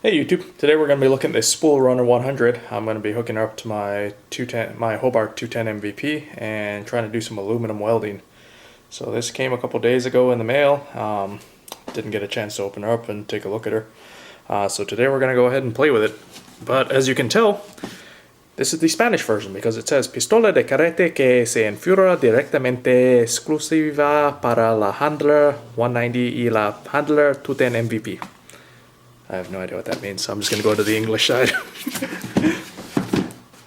Hey YouTube, today we're going to be looking at this Spoolrunner 100. I'm going to be hooking up to my Hobart 210 MVP and trying to do some aluminum welding. So this came a couple days ago in the mail. Didn't get a chance to open her up and take a look at her. So today we're going to go ahead and play with it. But as you can tell, this is the Spanish version because it says Pistola de carrete que se enfura directamente exclusiva para la Handler 190 y la Handler 210 MVP. I have no idea what that means, so I'm just going to go to the English side.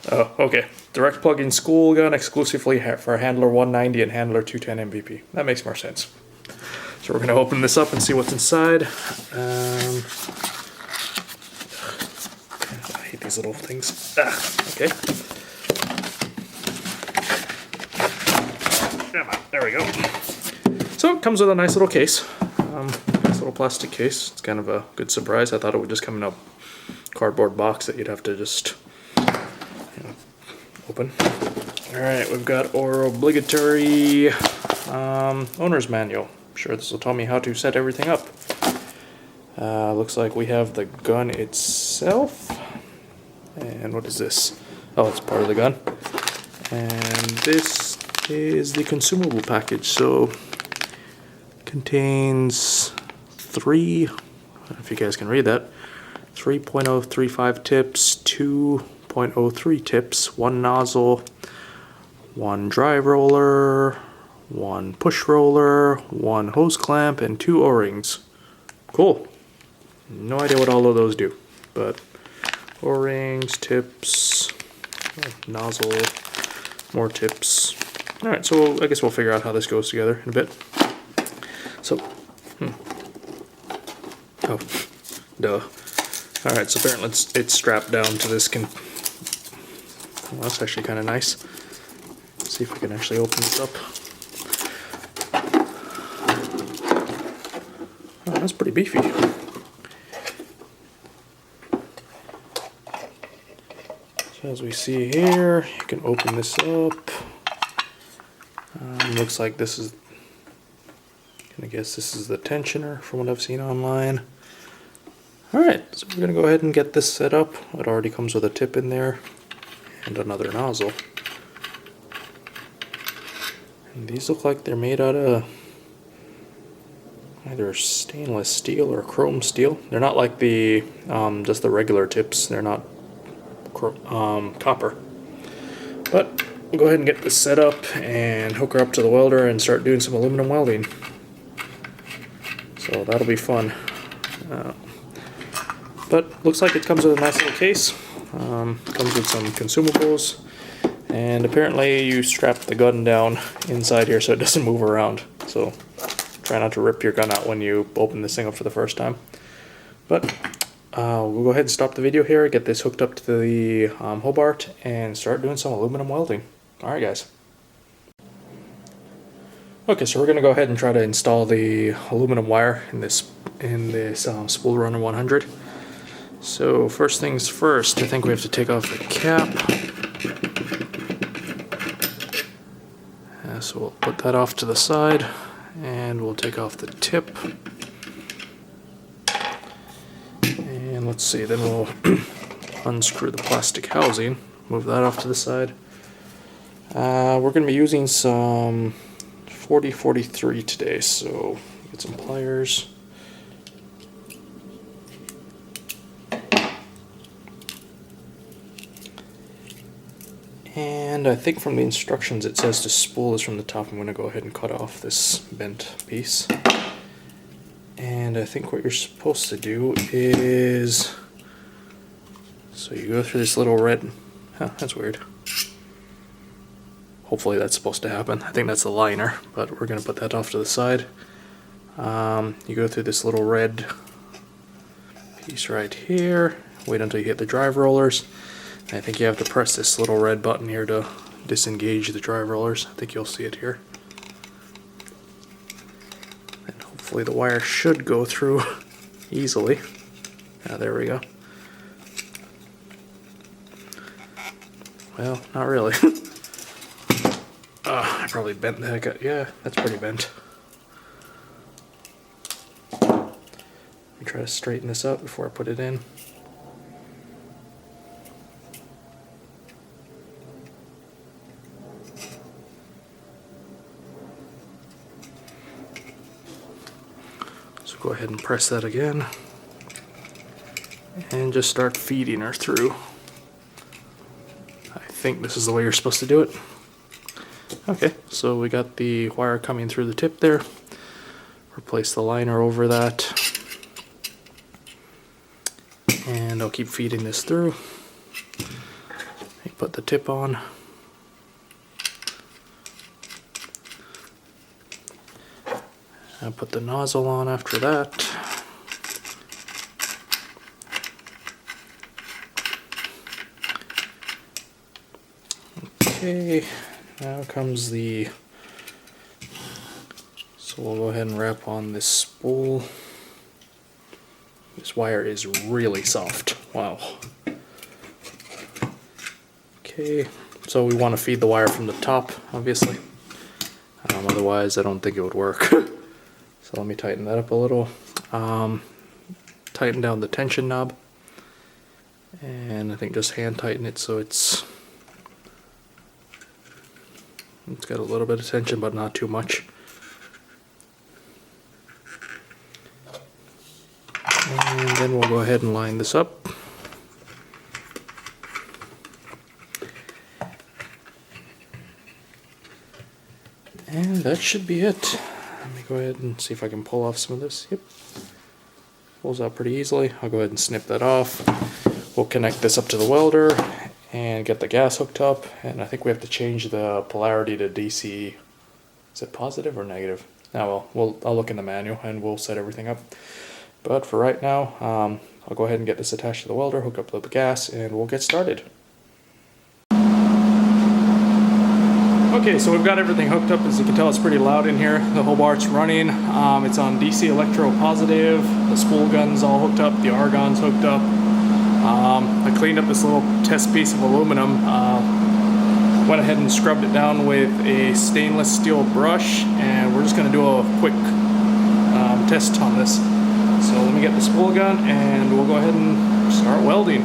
Oh, okay. Direct plug-in school gun exclusively for Handler 190 and Handler 210 MVP. That makes more sense. So we're going to open this up and see what's inside. I hate these little things. Okay. Come on, there we go. So it comes with a nice little case. Nice little plastic case. It's kind of a good surprise. I thought it would just come in a cardboard box that you'd have to just open. Alright, we've got our obligatory owner's manual. I'm sure this will tell me how to set everything up. Looks like we have the gun itself. And what is this? Oh, it's part of the gun. And this is the consumable package. So contains three, I don't know if you guys can read that, 3.035 tips, 2.03 tips, one nozzle, one drive roller, one push roller, one hose clamp, and 2 O-rings. Cool. No idea what all of those do, but O-rings, tips, nozzle, more tips. Alright, so I guess we'll figure out how this goes together in a bit. So, oh, duh. Alright, so apparently it's strapped down to this well, that's actually kind of nice. Let's see if we can actually open this up. Oh, that's pretty beefy. So as we see here, you can open this up. Looks like this is, I guess this is the tensioner from what I've seen online. Alright, so we're going to go ahead and get this set up. It already comes with a tip in there and another nozzle. And these look like they're made out of either stainless steel or chrome steel. They're not like the just the regular tips. They're not copper. But we'll go ahead and get this set up and hook her up to the welder and start doing some aluminum welding. So that'll be fun. But looks like it comes with a nice little case. Comes with some consumables. And apparently you strap the gun down inside here so it doesn't move around. So try not to rip your gun out when you open this thing up for the first time. But we'll go ahead and stop the video here, get this hooked up to the Hobart, and start doing some aluminum welding. Alright guys. Okay, so we're going to go ahead and try to install the aluminum wire in this Spoolrunner 100. So first things first, I think we have to take off the cap. So we'll put that off to the side, and we'll take off the tip. And let's see, then we'll unscrew the plastic housing, move that off to the side. We're going to be using some 4043 today, so get some pliers. And I think from the instructions it says to spool this from the top. I'm going to go ahead and cut off this bent piece. And I think what you're supposed to do is, so you go through this little red, that's weird. Hopefully that's supposed to happen. I think that's the liner, but we're going to put that off to the side. You go through this little red piece right here, wait until you hit the drive rollers. I think you have to press this little red button here to disengage the drive rollers. I think you'll see it here. And hopefully the wire should go through easily. There we go. Well, not really. I probably bent the heck out. Yeah, that's pretty bent. Let me try to straighten this out before I put it in. So go ahead and press that again and just start feeding her through. I think this is the way you're supposed to do it. Okay, so we got the wire coming through the tip there. Replace the liner over that. And I'll keep feeding this through. Put the tip on. I'll put the nozzle on after that. Okay, now comes the... So we'll go ahead and wrap on this spool. This wire is really soft. Wow. Okay, so we want to feed the wire from the top, obviously. Otherwise, I don't think it would work. So let me tighten that up a little. Tighten down the tension knob. And I think just hand tighten it so it's got a little bit of tension, but not too much. And then we'll go ahead and line this up. And that should be it. Let me go ahead and see if I can pull off some of this. Yep. Pulls out pretty easily. I'll go ahead and snip that off. We'll connect this up to the welder and get the gas hooked up. And I think we have to change the polarity to DC. Is it positive or negative? Now, I'll look in the manual and we'll set everything up. But for right now, I'll go ahead and get this attached to the welder, hook up the gas, and we'll get started. Okay, so we've got everything hooked up. As you can tell, it's pretty loud in here. The Hobart's running. It's on DC electro positive. The spool gun's all hooked up. The argon's hooked up. I cleaned up this little test piece of aluminum. Went ahead and scrubbed it down with a stainless steel brush, and we're just going to do a quick test on this. So let me get the spool gun and we'll go ahead and start welding.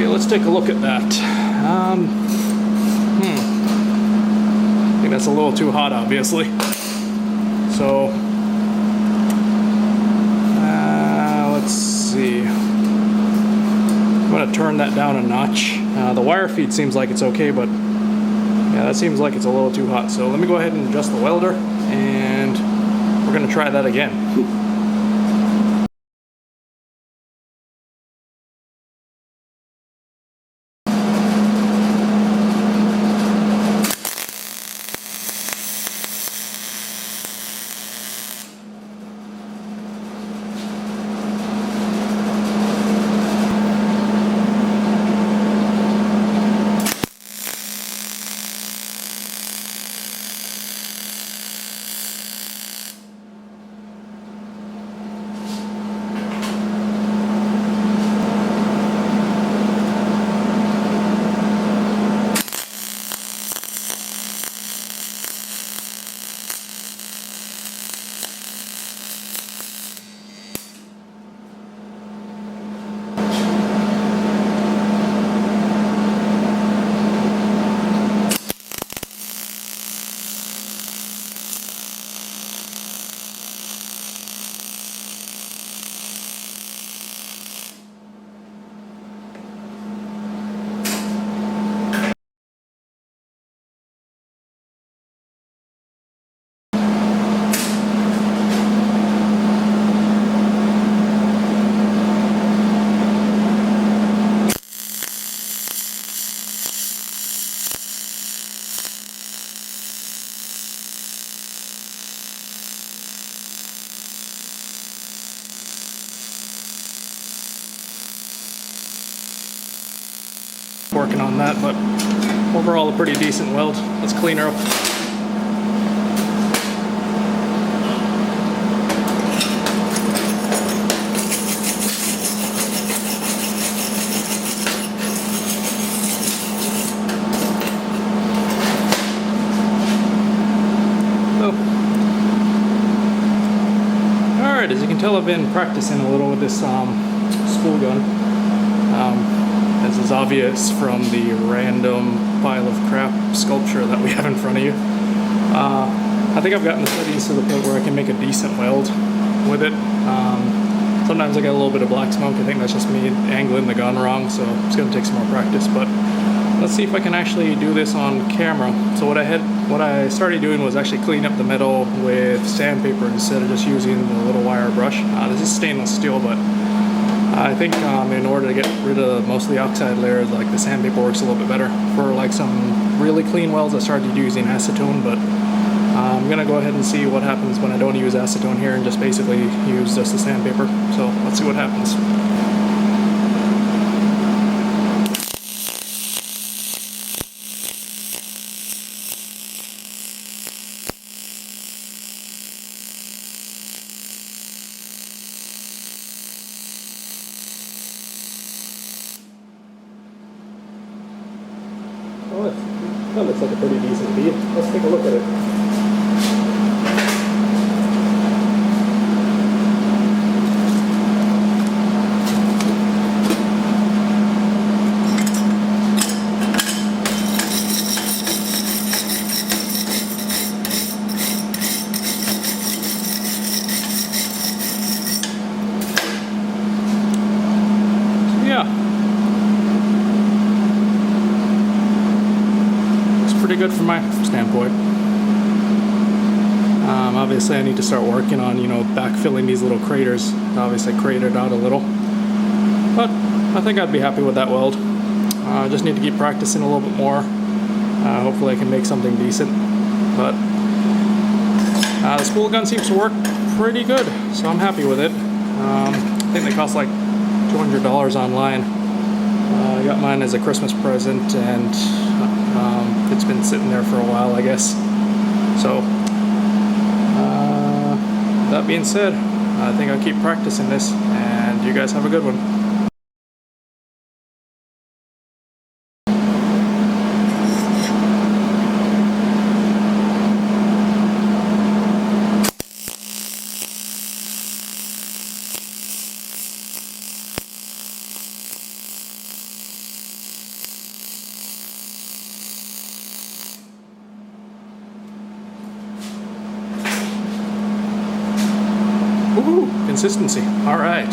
Let's take a look at that. I think that's a little too hot, obviously. So, let's see. I'm going to turn that down a notch. The wire feed seems like it's okay, but yeah, that seems like it's a little too hot. So let me go ahead and adjust the welder, and we're going to try that again. working on that, but overall a pretty decent weld. Let's clean her up. Alright, as you can tell, I've been practicing a little with this spool gun. As is obvious from the random pile of crap sculpture that we have in front of you. I think I've gotten the settings to the point where I can make a decent weld with it. Sometimes I get a little bit of black smoke. I think that's just me angling the gun wrong, so it's going to take some more practice. But let's see if I can actually do this on camera. So what I started doing was actually cleaning up the metal with sandpaper instead of just using the little wire brush. This is stainless steel, but I think in order to get rid of most of the oxide layers, like the sandpaper works a little bit better. For like some really clean welds, I started using acetone, but I'm gonna go ahead and see what happens when I don't use acetone here and just basically use just the sandpaper. So let's see what happens. Oh, that looks like a pretty decent bead. Let's take a look at it. Pretty good from my standpoint. Obviously I need to start working on, backfilling these little craters. Obviously cratered out a little, but I think I'd be happy with that weld. I just need to keep practicing a little bit more. Hopefully I can make something decent, but the spool gun seems to work pretty good, so I'm happy with it. I think they cost like $200 online. I got mine as a Christmas present, and it's been sitting there for a while, I guess. So, that being said, I think I'll keep practicing this, and you guys have a good one. Woohoo! Consistency. All right.